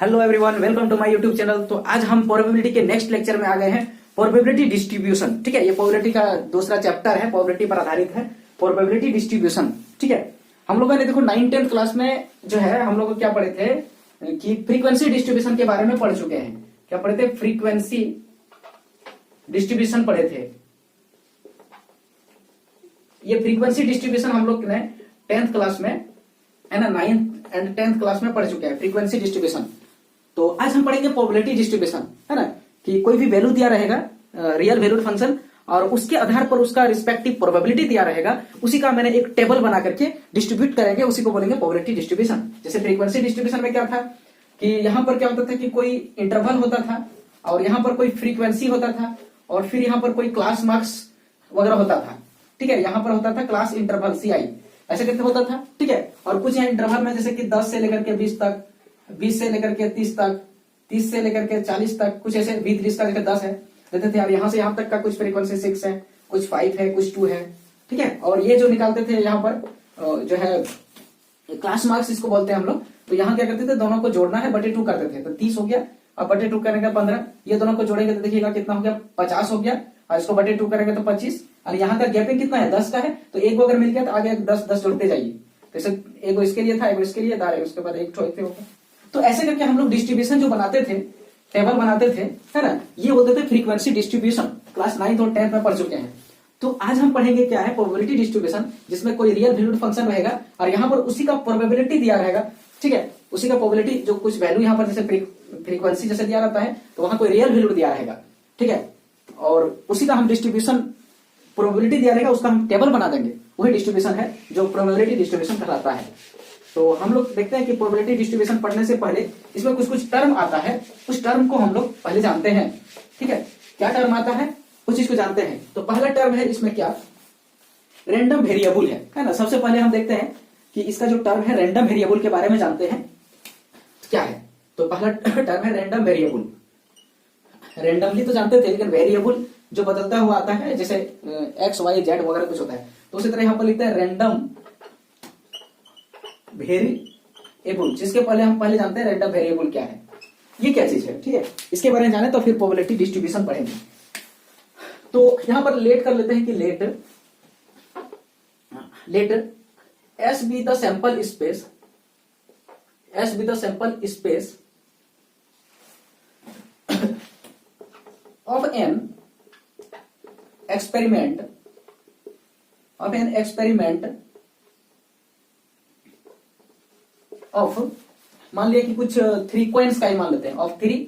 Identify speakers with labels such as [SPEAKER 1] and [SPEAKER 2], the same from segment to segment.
[SPEAKER 1] Hello everyone, welcome to my YouTube channel. तो आज हम प्रोबेबिलिटी के नेक्स्ट लेक्चर में आ गए हैं। प्रोबेबिलिटी डिस्ट्रीब्यूशन, ठीक है। ये प्रोबेबिलिटी का दूसरा चैप्टर है, प्रोबेबिलिटी पर आधारित है। प्रोबेबिलिटी डिस्ट्रीब्यूशन, ठीक है। हम लोगों ने देखो 9th-10th क्लास में जो है हम लोग क्या पढ़े थे कि फ्रीक्वेंसी डिस्ट्रीब्यूशन के बारे में पढ़ चुके हैं। क्या पढ़े थे? फ्रीक्वेंसी डिस्ट्रीब्यूशन पढ़े थे। ये फ्रीक्वेंसी डिस्ट्रीब्यूशन हम लोग ने 10th क्लास में है ना, 9th एंड 10th क्लास में पढ़ चुके हैं फ्रीक्वेंसी डिस्ट्रीब्यूशन। तो आज हम पढ़ेंगे प्रोबेबिलिटी डिस्ट्रीब्यूशन, है ना, कि कोई भी वैल्यू दिया रहेगा, रियल वैल्यूड फंक्शन, और उसके आधार पर उसका रिस्पेक्टिव प्रोबेबिलिटी दिया रहेगा, उसी का मैंने एक टेबल बना करके डिस्ट्रीब्यूट करेंगे, उसी को बोलेंगे प्रोबेबिलिटी डिस्ट्रीब्यूशन। जैसे फ्रीक्वेंसी डिस्ट्रीब्यूशन में क्या था कि यहां पर क्या होता था कि कोई इंटरवल होता था और यहां पर कोई फ्रीक्वेंसी होता था और फिर यहां पर कोई क्लास मार्क्स वगैरह होता था, ठीक है। यहां पर होता था क्लास इंटरवल CI, ऐसे करके होता था, ठीक है। और कुछ यहाँ इंटरवल में जैसे कि 10 से लेकर के 20 तक, 20 से लेकर के 30 तक, 30 से लेकर के 40 तक, कुछ ऐसे 20-30 का जैसे 10 है देते थे। और यहाँ से यहाँ तक का कुछ फ्रीक्वेंसी 6 है, कुछ 5 है, कुछ 2 है, ठीक है। और ये जो निकालते थे यहाँ पर जो है क्लास मार्क्स इसको बोलते हैं हम लोग। तो यहाँ क्या करते थे, दोनों को जोड़ना है, बटे 2 करते थे। तो 30 हो गया और बटे 2 करेंगे 15, ये दोनों को जोड़ेंगे तो देखिएगा कितना हो गया, 50 हो गया। और इसको बटे 2 करेंगे तो 25, और यहाँ का गैपिंग कितना है, 10 का है। तो एक अगर मिल गया तो आगे 10-10 जोड़ते जाइए। जैसे एगो इसके लिए था, एगो इसके लिए था, उसके बाद एक ठो हो गया। तो ऐसे करके हम लोग डिस्ट्रीब्यूशन जो बनाते थे, टेबल बनाते थे, है ना, ये बोलते थे फ्रीक्वेंसी डिस्ट्रीब्यूशन। क्लास 9th और 10th में पढ़ चुके हैं। तो आज हम पढ़ेंगे क्या है, प्रोबेबिलिटी डिस्ट्रीब्यूशन, जिसमें कोई रियल वैल्यूड फंक्शन रहेगा और यहाँ पर उसी का प्रोबेबिलिटी दिया रहेगा, ठीक है। उसी का प्रोबेबिलिटी जो कुछ वैल्यू यहाँ पर जैसे फ्रीक्वेंसी जैसे दिया रहता है, तो वहां कोई रियल वैल्यूड दिया रहेगा, ठीक है। और उसी का हम डिस्ट्रीब्यूशन प्रोबेबिलिटी दिया रहेगा, उसका हम टेबल बना देंगे। वही डिस्ट्रीब्यूशन है जो प्रोबेबिलिटी डिस्ट्रीब्यूशन कहलाता है। तो हम लोग देखते हैं कि प्रोबेबिलिटी डिस्ट्रीब्यूशन पढ़ने से पहले इसमें कुछ कुछ टर्म आता है, उस टर्म को हम लोग पहले जानते हैं, ठीक है। क्या टर्म आता है, उस चीज को जानते हैं। तो पहला टर्म है इसमें क्या, रैंडम वेरिएबल है ना। सबसे पहले हम देखते हैं कि इसका जो टर्म है रैंडम वेरिएबल के बारे में जानते हैं क्या है। तो पहला टर्म है रैंडम वेरिएबल। रैंडमली तो जानते थे, लेकिन वेरिएबल जो बदलता हुआ आता है, जैसे X, Y, Z वगैरह कुछ होता है, तो उसी तरह यहां पर लिखते हैं रैंडम वेरिएबल, जिसके पहले हम पहले जानते हैं रैंडम वेरिएबल क्या है, ये क्या चीज है, ठीक है। इसके बारे में जाने तो फिर प्रोबेबिलिटी डिस्ट्रीब्यूशन पढ़ेंगे। तो यहां पर लेट कर लेते हैं कि late S be the sample space, S be the sample space of an experiment of, मान लिया कि कुछ 3 कॉइन्स का ही मान लेते हैं, ऑफ 3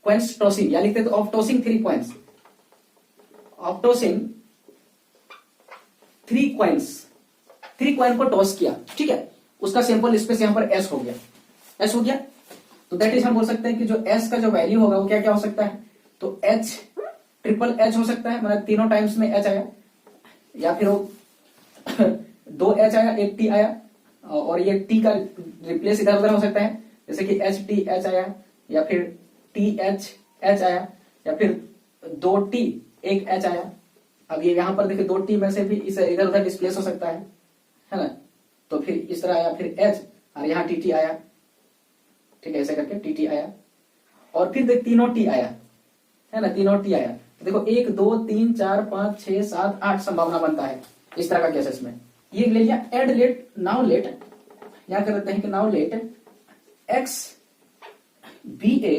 [SPEAKER 1] कॉइन्स टॉसिंग, या लिखते हैं तो of tossing 3 coins, of tossing 3 coins, 3 coin को टॉस किया, ठीक है। उसका सैंपल स्पेस यहां पर S हो गया, S हो गया। तो दैट इज हम बोल सकते हैं कि जो S का जो वैल्यू होगा वो क्या क्या हो सकता है, तो H ट्रिपल H हो सकता है, मतलब तीनों टाइम्स में H आया, या फिर वो 2 H आया, 1 T आया, और ये T का रिप्लेस इधर उधर हो सकता है, जैसे कि HT H आया, या फिर TH H आया, या फिर 2T 1 H आया। अब ये यहां पर देखिए 2T में से भी इस इधर उधर डिस्प्लेस हो सकता है ना। तो फिर इस तरह आया, फिर H, और यहाँ TT आया, ठीक है, ऐसे करके TT आया। और फिर देख तीनों T आया, है ना, तीनों T आया। तो देखो 1 2 3 4 5 6 7 8 संभावना बनता है इस तरह का केसेस में। ये ले लिया। एड लेट, नाउ लेट, यहां कर देते हैं कि now let X be a,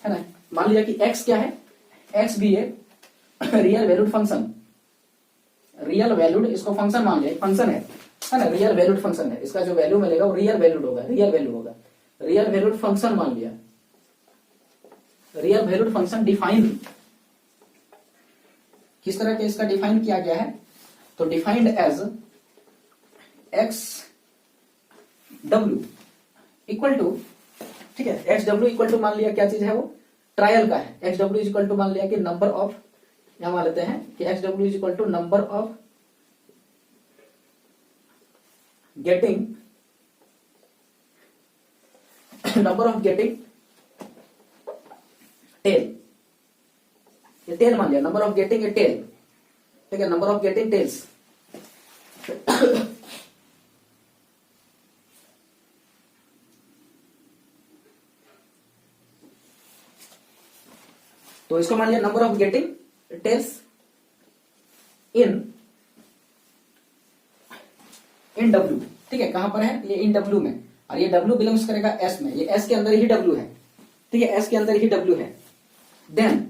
[SPEAKER 1] है ना, मान लिया कि X क्या है, X be a real valued function, real valued, इसको फंक्शन मान लिया, फंक्शन है ना, रियल वैल्यूड फंक्शन है। इसका जो वैल्यू मिलेगा वो रियल वैल्यूड होगा, रियल वैल्यू होगा, रियल वैल्यूड फंक्शन मान लिया। रियल वैल्यूड फंक्शन डिफाइन किस तरह के इसका डिफाइन किया गया है, तो defined as X W equal to, ठीक है, एक्स डब्ल्यू इक्वल टू मान लिया क्या चीज है, वो ट्रायल का है। एक्स डब्ल्यू इक्वल टू मान लिया कि नंबर ऑफ, यहां मान लेते हैं कि X W is equal to number of getting tail, ये टेल मान लिया, number of getting a tail, ठीक है, नंबर ऑफ गेटिंग टेल्स। तो इसको मान लिया number of getting tails in W, ठीक है, कहां पर है ये इन डब्ल्यू में, और ये डब्ल्यू बिलोंग्स करेगा एस में, ये एस के अंदर ही डब्ल्यू है, ठीक है, एस के अंदर ही डब्ल्यू है। देन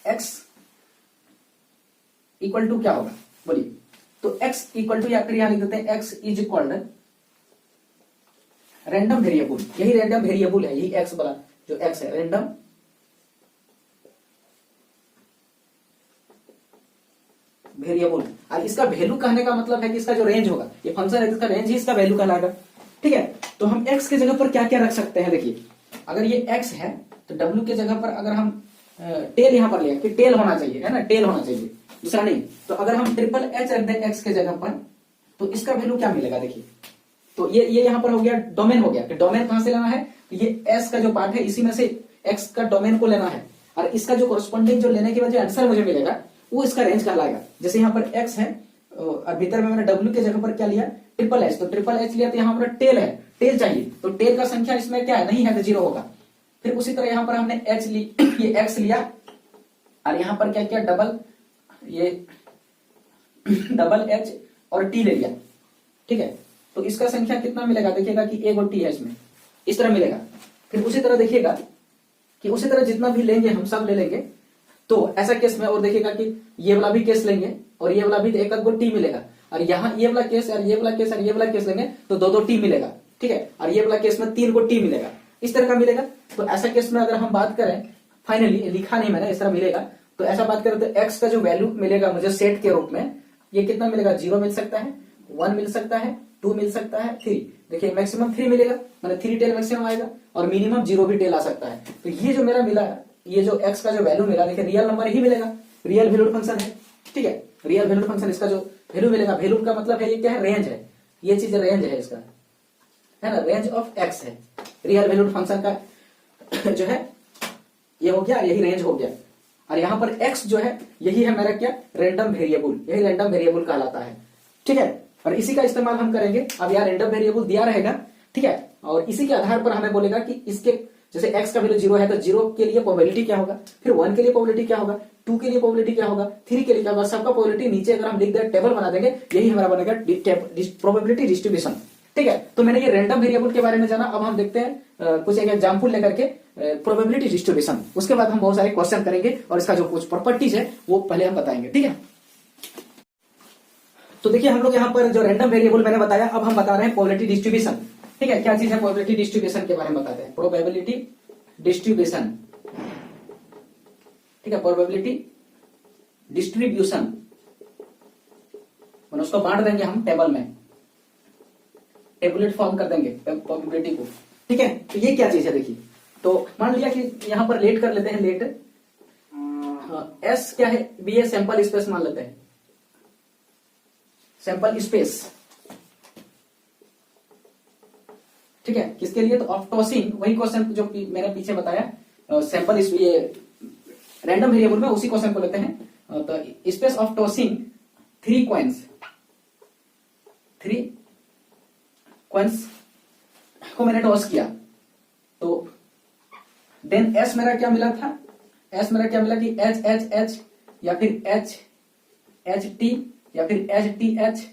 [SPEAKER 1] एक्स इक्वल टू क्या होगा बोलिए, तो एक्स इक्वल टू या फिर यहां लिख देते हैं x is equal random variable, यही रैंडम वेरिएबल है, यही एक्स वाला जो एक्स है रैंडम वेरिएबल, और इसका वैल्यू कहने का मतलब है कि इसका जो रेंज होगा, ये फंक्शन है इसका रेंज ही इसका वैल्यू कहलाएगा, ठीक है। तो हम x के जगह पर क्या क्या रख सकते हैं, देखिए अगर ये x है तो w के जगह पर अगर हम टेल यहां पर लिया कि टेल होना चाहिए, है ना, टेल होना चाहिए, दूसरा नहीं। तो अगर हम ट्रिपल एच रख दें x के जगह पर तो इसका वैल्यू क्या मिलेगा, देखिए तो ये यहां पर हो गया डोमेन, हो गया कि डोमेन कहां से लेना है, तो ये s का जो पार्ट है इसी में से x का डोमेन को लेना है, और इसका जो कोरस्पोंडिंग जो लेने की वजह आंसर मुझे मिलेगा वो इसका रेंज कहलाएगा। जैसे यहाँ पर x है और भीतर में मैंने w के जगह पर क्या लिया ट्रिपल एच, तो ट्रिपल एच लिया तो यहाँ पर टेल है, टेल चाहिए, तो टेल का संख्या इसमें क्या है नहीं है तो 0 होगा। फिर उसी तरह यहाँ पर हमने h ली, ये x लिया, और यहाँ पर क्या किया डबल ये डबल एच और t ले लिया, ठीक है। तो इसका संख्या कितना मिलेगा, देखिएगा कि एक और t है इसमें, इस तरह मिलेगा। फिर उसी तरह देखिएगा कि उसी तरह जितना भी लेंगे हम सब ले लेंगे, तो ऐसा केस में और देखिएगा कि ये वाला भी केस लेंगे और ये वाला भी एक आध गो टी मिलेगा, और यहाँ ये वाला केस और ये वाला केस और ये वाला केस लेंगे तो दो टी मिलेगा, ठीक है, और ये वाला केस में 3 को टी मिलेगा, इस तरह का मिलेगा। तो ऐसा केस में अगर हम बात करें, फाइनली लिखा नहीं मैंने, इस तरह मिलेगा, तो ऐसा बात करें तो एक्स का जो वैल्यू मिलेगा मुझे सेट के रूप में, ये कितना मिलेगा, 0 मिल सकता है, 1 मिल सकता है, 2 मिल सकता है, 3, देखिए मैक्सिमम 3 मिलेगा, मैंने 3 टेल मैक्सिमम आएगा, और मिनिमम 0 भी टेल आ सकता है। तो ये जो मेरा मिला, ये जो x का जो वैल्यू मिला, देखिए रियल नंबर ही मिलेगा, रियल वैल्यूड फंक्शन है, ठीक है, रियल वैल्यूड फंक्शन, इसका जो वैल्यू मिलेगा, वैल्यूड का मतलब है ये क्या है, रेंज है, ये चीज रेंज है इसका, है ना, रेंज ऑफ x है, रियल वैल्यूड फंक्शन का जो है ये हो गया, यही रेंज हो गया। और यहाँ पर x जो है यही है मेरा क्या, रैंडम वेरिएबल, यही रैंडम वेरिएबल कहलाता है, ठीक है। और इसी का इस्तेमाल हम करेंगे, अब यार रैंडम वेरिएबल दिया रहेगा, ठीक है, और इसी के आधार पर हमें बोलेगा कि इसके जैसे x का वैल्यू 0 है तो 0 के लिए प्रोबेबिलिटी क्या होगा, फिर 1 के लिए प्रोबेबिलिटी क्या होगा, 2 के लिए प्रोबेबिलिटी क्या होगा, 3 के लिए क्या होगा, सबका प्रोबेबिलिटी नीचे अगर हम लिख दें टेबल बना देंगे, यही हमारा बनेगा प्रोबेबिलिटी डिस्ट्रीब्यूशन, ठीक है। तो मैंने ये रैंडम वेरिएबल के बारे में जाना, अब हम देखते हैं कुछ एक एग्जाम्पल लेकर के प्रोबेबिलिटी डिस्ट्रीब्यूशन, उसके बाद हम बहुत सारे क्वेश्चन करेंगे और इसका जो कुछ प्रॉपर्टीज है वो पहले हम बताएंगे, ठीक है। तो देखिए हम लोग यहाँ पर जो रैंडम वेरिएबल मैंने बताया, अब हम बता रहे हैं प्रोबेबिलिटी डिस्ट्रीब्यूशन, ठीक है। क्या चीज है, प्रोबेबिलिटी डिस्ट्रीब्यूशन के बारे में बताते हैं, प्रोबेबिलिटी डिस्ट्रीब्यूशन, ठीक है, प्रोबेबिलिटी डिस्ट्रीब्यूशन, उसको बांट देंगे हम टेबल में, टेबुलेट फॉर्म कर देंगे प्रोबेबिलिटी को, ठीक है। तो ये क्या चीज है, देखिए तो मान लिया कि यहां पर लेट कर लेते हैं, लेट एस क्या है, बी ए सैंपल स्पेस मान लेते हैं, सैंपल स्पेस, ठीक है, किसके लिए, तो ऑफ टॉसिंग, वही क्वेश्चन जो मैंने पीछे बताया सैंपल ये रैंडम वेरिएबल में, उसी क्वेश्चन को लेते हैं। तो स्पेस ऑफ टॉसिंग 3 कॉइन्स को मैंने टॉस किया, तो देन एस मेरा क्या मिला था, एस मेरा क्या मिला कि एच एच एच या फिर एच एच टी या फिर एच टी एच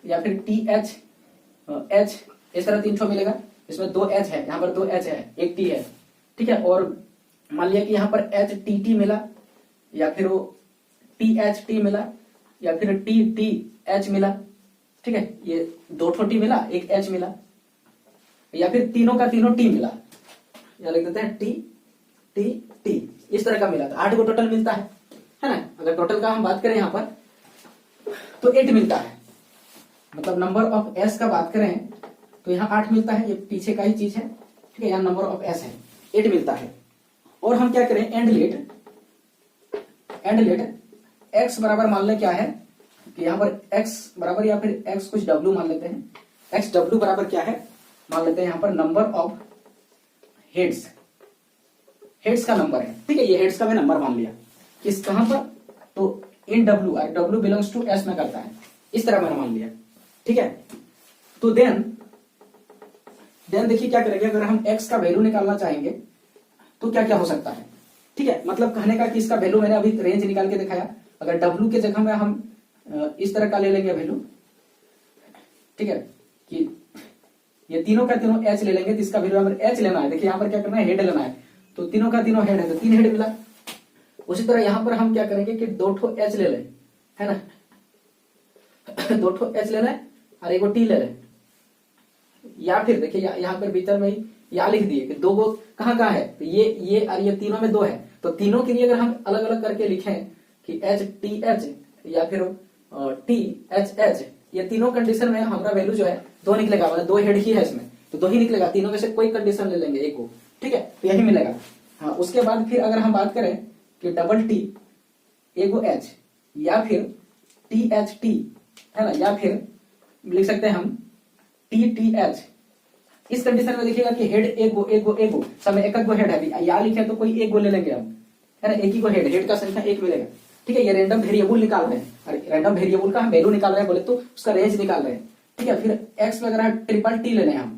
[SPEAKER 1] या फिर टी एच एच, इस तरह 3 मिलेगा। इसमें 2 एच है, यहाँ पर 2 एच है, 1 टी है, ठीक है। और मान लिया कि यहाँ पर एच टी टी मिला, या फिर वो टी एच टी मिला, या फिर टी टी एच मिला, ठीक है, ये 2 टी मिला, 1 एच मिला, या फिर तीनों का तीनों टी मिला, या लिख देते हैं टी टी टी, इस तरह का मिला, तो 8 को टोटल मिलता है ना। अगर टोटल का हम बात करें यहाँ पर तो 8 मिलता है, मतलब नंबर ऑफ एस का बात करें तो यहाँ 8 मिलता है, ये पीछे का ही चीज है, ठीक है, यहाँ नंबर ऑफ एस है, 8 मिलता है। और हम क्या करें, एंड लेट एक्स बराबर मान ले क्या है कि यहाँ पर एक्स बराबर या फिर एक्स कुछ डब्ल्यू मान लेते हैं, एक्स डब्ल्यू बराबर क्या है मान लेते हैं यहाँ पर नंबर ऑफ हेड्स का नंबर है, ठीक है, ये हेड्स का मैं नंबर मान लिया, किस कहां पर, तो in W, W belongs to S में करता है, इस तरह मैंने मान लिया, ठीक है। तो देन देन देखिए क्या करेंगे, अगर हम x का वैल्यू निकालना चाहेंगे तो क्या क्या हो सकता है। ठीक है, मतलब कहने का कि इसका वैल्यू मैंने अभी रेंज निकाल के दिखाया। अगर w के जगह में हम इस तरह का ले लेंगे वैल्यू, ठीक है, कि ये तीनों का तीनों h ले लेंगे तो इसका वैल्यू हमें h लेना है। देखिए यहाँ पर क्या करना है, हेड लेना है, तो तीनों का तीनों हेड है तो 3 हेड मिला। उसी तरह यहाँ पर हम क्या करेंगे कि 2 ठो h ले लें, है ना 2 ठो h ले लें और एक t ले लें। या फिर देखिए यहाँ पर भीतर में या लिख दिए कि 2 को कहाँ है, तो ये और ये तीनों में 2 है, तो तीनों के लिए अगर हम अलग अलग करके लिखें कि h t h या फिर t h h, ये तीनों कंडीशन में हमारा वैल्यू जो है 2 निकलेगा, मतलब 2 हेड ही है इसमें तो 2 ही निकलेगा। तीनों में से कोई कंडीशन ले लेंगे एक को, ठीक है, तो यही मिलेगा। हाँ, उसके बाद फिर अगर हम बात करें कि डबल टी एगो एच या फिर टी एच टी, है ना, या फिर लिख सकते हैं हम टी टी एच। इस कंडीशन में देखिएगा कि हेड एगो सब में एक गो हेड है, या लिखे तो कोई एक गो ले लेंगे हम, है ना, एक ही को हेड का संख्या 1 मिलेगा। ठीक है, ये रैंडम वेरिएबल निकाल रहे हैं और रैंडम वेरिएबल का हम वैल्यू निकाल रहे हैं, बोले तो उसका रेंज निकाल रहे हैं। ठीक है, फिर एक्स में अगर ट्रिपल टी लेने हम,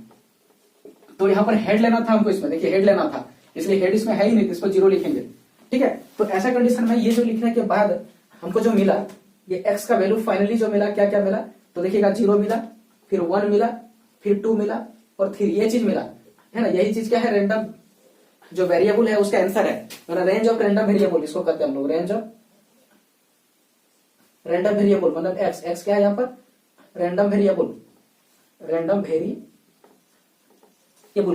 [SPEAKER 1] तो यहाँ पर हेड लेना था हमको, इसमें देखिए हेड लेना था, इसलिए हेड इसमें है ही नहीं, इस पर 0 लिखेंगे। ठीक है, तो ऐसा कंडीशन में ये जो लिखने के बाद हमको जो मिला, ये x का वैल्यू फाइनली जो मिला, क्या क्या मिला, तो देखिएगा 0 मिला, फिर 1 मिला, फिर 2 मिला और फिर ये चीज मिला, है ना। यही चीज क्या है, रैंडम जो वेरिएबल है उसका आंसर है, मतलब रेंज ऑफ रैंडम वेरिएबल इसको कहते हैं हम लोग, रेंज ऑफ रैंडम वेरिएबल, मतलब x क्या है यहाँ पर, रैंडम वेरिएबल, रैंडम वेरिएबल।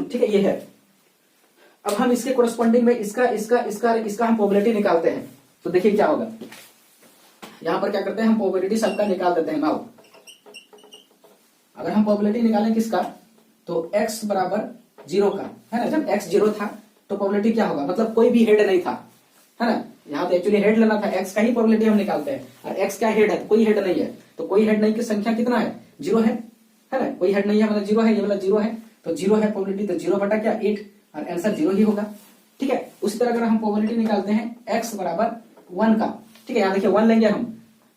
[SPEAKER 1] ठीक है, ये है। अब हम इसके कोरस्पॉन्डिंग में इसका हम प्रोबेबिलिटी निकालते हैं, तो देखिए क्या होगा। यहां पर क्या करते हैं, हम प्रोबेबिलिटी सबका निकाल देते हैं। नाउ अगर हम प्रोबेबिलिटी निकालें किसका, तो x बराबर 0 का, है ना, जब x 0 था तो प्रोबेबिलिटी क्या होगा, मतलब कोई भी हेड नहीं था, है ना। यहाँ तो एक्चुअली हेड लेना था, x का ही प्रोबेबिलिटी हम निकालते हैं, और x क्या हेड है, तो कोई हेड नहीं है, तो कोई हेड नहीं की संख्या कितना है, 0 है ना, कोई हेड नहीं है मतलब 0 है, ये वाला 0 है, तो 0 है प्रोबेबिलिटी, तो 0 बटा क्या 8, और आंसर 0 ही होगा। ठीक है, उसी तरह अगर हम प्रोबेबिलिटी निकालते हैं x बराबर 1 का, ठीक है, यहाँ देखिए 1 लेंगे हम,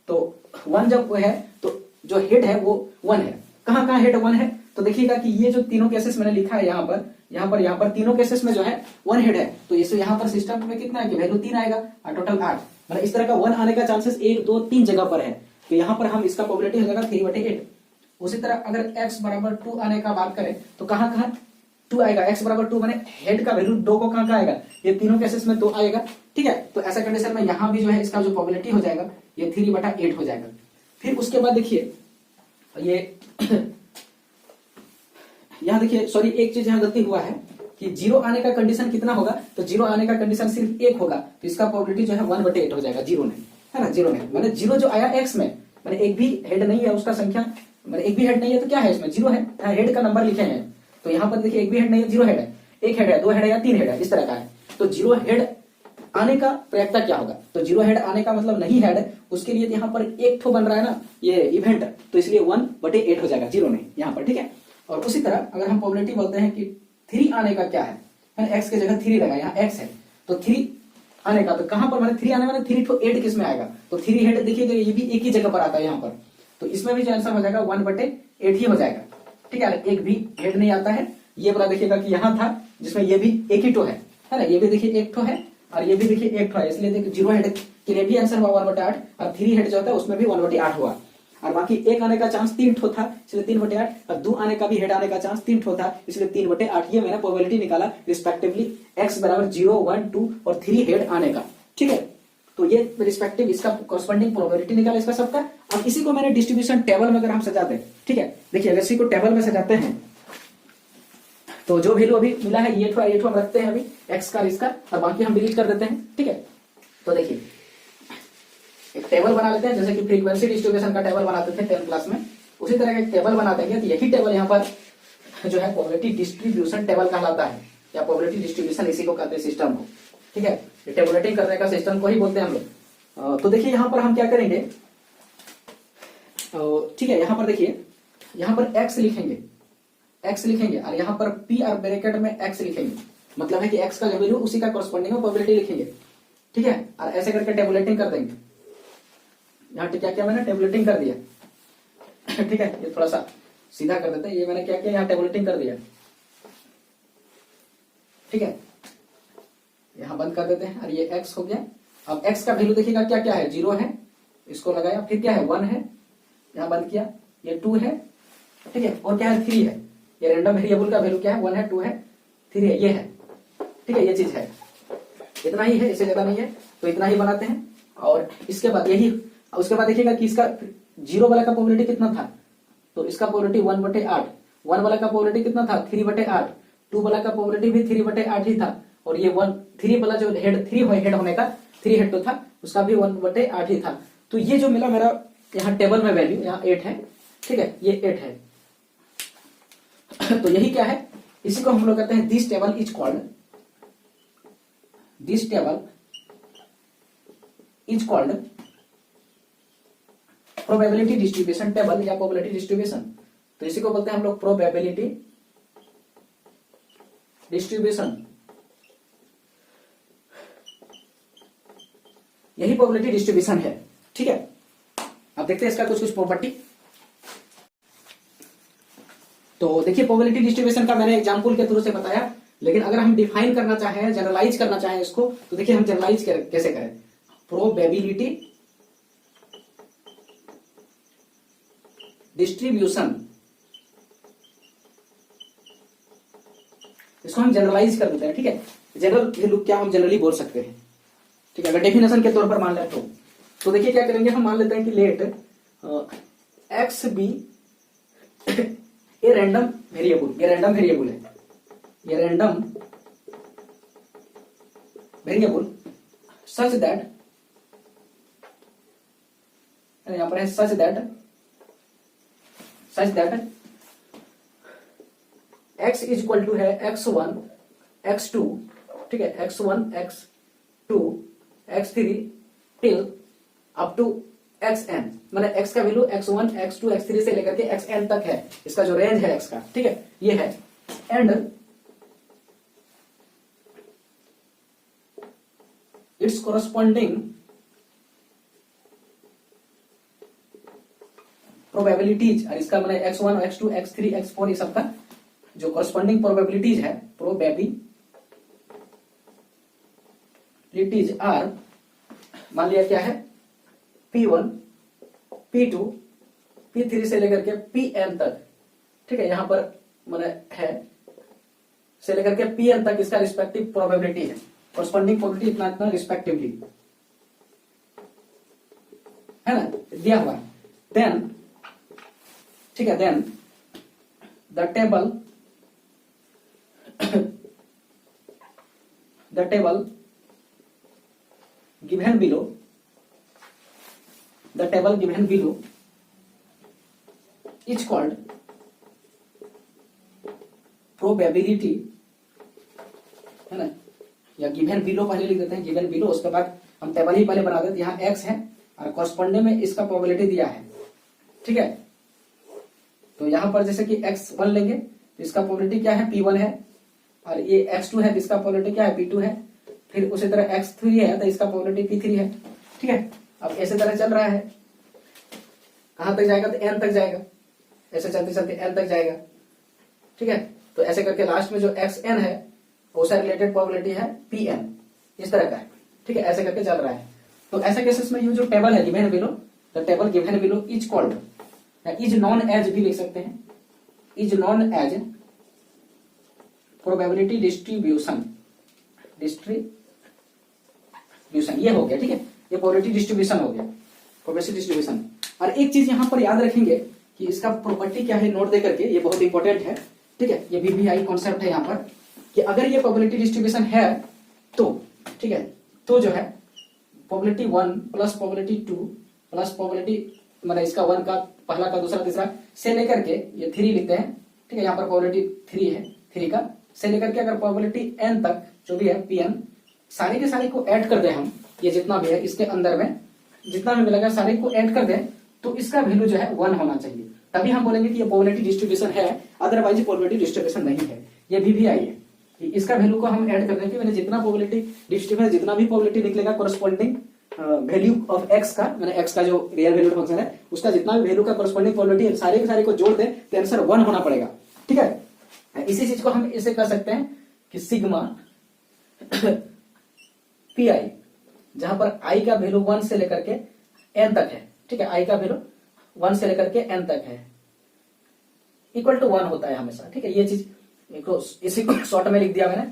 [SPEAKER 1] तो 1 जब वो है तो जो हेड है वो 1 है। कहाँ कहाँ हेड 1 है, तो देखिएगा कि ये जो तीनों केसेस मैंने लिखा है यहाँ पर तीनों केसेस में जो है 1 हेड है, तो इसे यहाँ पर सिस्टम में कितना है कि वैल्यू 3 आएगा और टोटल 8, मतलब इस तरह का 1 आने का चांसेस 1 2 3 जगह पर है, तो यहाँ पर हम इसका प्रोबेबिलिटी हो जाएगा 3/8। उसी तरह अगर x बराबर 2 आने का बात करें तो कहाँ कहाँ 2 आएगा, x बराबर 2 माने हेड का वैल्यू 2 को कहाँ आएगा, ये तीनों केसेस में 2 आएगा। ठीक है, तो ऐसा कंडीशन में यहाँ भी जो है इसका जो प्रोबेबिलिटी हो जाएगा ये 3/8 हो जाएगा। फिर उसके बाद देखिए ये यहाँ देखिए, सॉरी एक चीज यहाँ गलती हुआ है कि 0 आने का कंडीशन कितना होगा, तो 0 आने का कंडीशन सिर्फ 1 होगा, तो इसका प्रोबेबिलिटी जो है 1/8 हो जाएगा, 0 नहीं, है ना, 0 नहीं, मैंने 0 जो आया x में, मैंने एक भी हेड नहीं है उसका संख्या, मैंने एक भी हेड नहीं है तो क्या है इसमें 0 है, हेड का नंबर लिखे हैं, तो यहाँ पर देखिए एक भी हेड नहीं है, 0 हेड है, 1 हेड है, 2 हेड है या 3 हेड है, इस तरह का है, तो 0 हेड आने का प्रयत्न क्या होगा, तो 0 हेड आने का मतलब नहीं हेड, उसके लिए यहाँ पर एक ठो बन रहा है ना ये इवेंट, तो इसलिए 1/8 हो जाएगा, 0 नहीं यहाँ पर। ठीक है, और उसी तरह अगर हम प्रोबेबिलिटी बोलते हैं कि 3 आने का क्या है, x के जगह 3 लगा, यहाँ x है, तो 3 आने का, तो कहां पर, मैंने 3 आने वाला 3 तो 8 किस में आएगा, तो 3 हेड देखिएगा ये भी एक ही जगह पर आता है यहाँ पर, तो इसमें भी जो आंसर हो जाएगा 1/8 ही हो जाएगा। ठीक है, एक भी हेड नहीं आता है, ये वाला देखिएगा कि यहाँ था जिसमें ये भी एक ही टो है ना, ये भी देखिए एक टो है और ये भी देखिए एक टो है, इसलिए देखिए 0 हेड के लिए भी आंसर हुआ 1/8, और 3 हेड जो होता है उसमें भी 1/8 हुआ, और बाकी एक आने का चांस 3 ठो था इसलिए 3/8, और 2 आने का भी हेड आने का चांस 3 ठो था इसलिए 3/8। ये मैंने प्रोबेबिलिटी निकाला रिस्पेक्टिवली x बराबर 0 1 2 और 3 हेड आने का। ठीक है, तो ये रिस्पेक्टिव इसका कॉरस्पॉन्डिंग प्रोबेबिलिटी निकाला इसका सबका। अब इसी को मैंने डिस्ट्रीब्यूशन टेबल में अगर हम सजाते हैं, ठीक है, देखिए अगर इसी को टेबल में सजाते हैं तो जो वैल्यू अभी मिला है ये ठो हम रखते हैं अभी x का इसका, और बाकी हम डिलीट कर देते हैं। ठीक है, तो देखिए एक टेबल बना लेते हैं, जैसे कि फ्रीक्वेंसी डिस्ट्रीब्यूशन का टेबल बनाते थे 10th क्लास में, उसी तरह का एक टेबल बना देंगे, तो यही टेबल यहाँ पर जो है प्रोबेबिलिटी डिस्ट्रीब्यूशन टेबल कहलाता है, या प्रोबेबिलिटी डिस्ट्रीब्यूशन इसी को कहते हैं सिस्टम को। ठीक है, टेबुलेटिंग करने का सिस्टम को ही बोलते हैं हम लोग। तो देखिए यहाँ पर हम क्या करेंगे, ठीक है, यहाँ पर देखिए यहाँ पर x लिखेंगे और यहाँ पर p और ब्रैकेट में x लिखेंगे, मतलब है कि x का वैल्यू उसी का कॉरस्पॉन्डिंग में प्रोबेबिलिटी लिखेंगे। ठीक है, और ऐसे करके टेबुलेटिंग कर देंगे। यहाँ क्या क्या मैंने टेबुलेटिंग कर दिया। ठीक है, ये थोड़ा सा सीधा कर देते हैं, ये मैंने क्या किया यहाँ टेबुलेटिंग कर दिया। ठीक है, यहां बंद कर देते हैं और ये x हो गया। अब x का वैल्यू देखिएगा क्या क्या है, 0 है, इसको लगाया, फिर क्या है 1 है, यहां बंद किया, ये 2 है, ठीक है, और क्या है 3 है। ये रैंडम वेरिएबल का वैल्यू क्या है, 1 है, 2 है, 3 है, ये है, ठीक है, ये चीज है। इतना ही है, इससे ज्यादा नहीं है, तो इतना ही बनाते हैं। और इसके बाद यही, उसके बाद देखिएगा कि इसका 0 वाला का प्रोबेबिलिटी कितना था, तो इसका प्रोबेबिलिटी 1/8, 1 वाला का प्रोबेबिलिटी कितना था 3/8, 2 वाला का प्रोबेबिलिटी भी 3/8 ही था, और ये 3 वाला जो हेड 3 हेड होने का 3 हेड तो था, उसका भी 1/8 ही था। तो ये जो मिला मेरा यहाँ टेबल में वैल्यू, यहाँ 8 है, ठीक है, ये 8 है। तो यही क्या है, इसी को हम लोग कहते हैं this table is called, this table is called probability distribution table या प्रोबेबिलिटी डिस्ट्रीब्यूशन। तो इसी को बोलते हैं हम लोग प्रोबेबिलिटी डिस्ट्रीब्यूशन। यही प्रोबेबिलिटी डिस्ट्रीब्यूशन है, ठीक है। अब देखते हैं इसका कुछ कुछ प्रॉपर्टी। तो देखिए प्रोबेबिलिटी डिस्ट्रीब्यूशन का मैंने एग्जांपल के थ्रू से बताया, लेकिन अगर हम डिफाइन करना चाहें, जनरलाइज करना चाहें इसको, तो देखिए हम जनरलाइज कैसे करें। प्रोबेबिलिटी डिस्ट्रीब्यूशन, इसको हम जनरलाइज कर देते हैं, ठीक है। जनरल वैल्यू क्या हम जनरली बोल सकते हैं, ठीक है, अगर डेफिनेशन के तौर पर मान लें तो देखिए क्या करेंगे, हम मान लेते हैं कि let X be a random variable, ये रैंडम वेरिएबल है, ये रैंडम वेरिएबल सच दैट, यहां पर है such that x is equal to है x1 x2, ठीक है, x1 x2 x3 till up to xn, मतलब x का वैल्यू x1 x2 x3 से लेकर के xn तक है, इसका जो रेंज है x का, ठीक है, ये है। एंड इट्स कोरस्पॉन्डिंग प्रोबेबिलिटीज, और इसका मतलब x1 x2 x3 x4 ये सबका जो कोरस्पॉन्डिंग प्रोबेबिलिटीज है, प्रोबेबिलिटीज आर, मान लिया क्या है P1 P2 P3 से लेकर के Pn तक, ठीक है, यहां पर मतलब है से लेकर के Pn तक इसका रिस्पेक्टिव प्रोबेबिलिटी है, कोरस्पॉन्डिंग प्रोबेबिलिटी इतना इतना रिस्पेक्टिवली है ना, दिया हुआ। देन ठीक है, then the table given below, the table given below is called probability, है ना, या given below पहले लिख देते हैं, given below, उसके बाद हम टेबल ही पहले बना देते हैं, यहाँ x है और कॉरस्पॉन्डिंग में इसका प्रोबेबिलिटी दिया है, ठीक है। तो यहां पर जैसे कि x1 लेंगे तो इसका प्रोबेबिलिटी क्या है P1 है, और ये x2 है तो इसका प्रोबेबिलिटी क्या है P2 है, फिर उसी तरह x3 है तो इसका प्रोबेबिलिटी P3 है, ठीक है। अब ऐसे तरह चल रहा है, कहां तक जाएगा तो n तक जाएगा, ऐसे चलते चलते n तक जाएगा, ठीक है। तो ऐसे करके लास्ट में जो xn है उसका रिलेटेड प्रोबेबिलिटी है Pn, इस तरह का है, ठीक है, ऐसे करके चल रहा है। तो ऐसे केसेस में ये जो टेबल है given below, the table given below is called, is known as भी लिख सकते हैं, is known as probability distribution, ये हो गया, ठीक है, ये प्रोबेबिलिटी डिस्ट्रीब्यूशन हो गया, प्रोबेबिलिटी डिस्ट्रीब्यूशन। और एक चीज यहां पर याद रखेंगे कि इसका प्रॉपर्टी क्या है, नोट देकर के, ये बहुत इंपॉर्टेंट है, ठीक है, ये VBI कॉन्सेप्ट है यहाँ पर, कि अगर ये प्रोबेबिलिटी डिस्ट्रीब्यूशन है तो, ठीक है, तो जो है probability 1 plus probability 2 plus probability, मतलब इसका 1 का पहला का दूसरा तीसरा से लेकर के ये 3 लिखते हैं, ठीक है, यहाँ पर प्रोबेबिलिटी 3 है, 3 का से लेकर के अगर प्रोबेबिलिटी n तक जो भी है Pn, सारे के सारे को ऐड कर दे हम, ये जितना भी है इसके अंदर में जितना भी मिलेगा सारे को ऐड कर दे, तो इसका वैल्यू जो है 1 होना चाहिए, तभी हम बोलेंगे कि ये प्रोबेबिलिटी डिस्ट्रीब्यूशन है, अदरवाइज प्रोबेबिलिटी डिस्ट्रीब्यूशन नहीं है। ये VBI है कि इसका वैल्यू को हम ऐड कर दें कि मैंने जितना प्रोबेबिलिटी डिस्ट्रीब्यूशन, जितना भी प्रोबेबिलिटी निकलेगा कोरस्पॉन्डिंग वैल्यू ऑफ x का, मैंने x का जो रियल वैल्यू फंक्शन है उसका जितना भी वैल्यू का कोरस्पॉन्डिंग प्रोबेबिलिटी सारे के सारे को जोड़ दे तो आंसर 1 होना पड़ेगा, ठीक है। इसी चीज को हम इसे कर सकते हैं कि सिग्मा पी आई, जहां पर आई का वैल्यू 1 से लेकर के n तक है, ठीक है, आई का वैल्यू 1 से लेकर के n तक है, इक्वल टू 1 होता है हमेशा, ठीक है। ये चीज इसी को शॉर्ट में लिख दिया मैंने,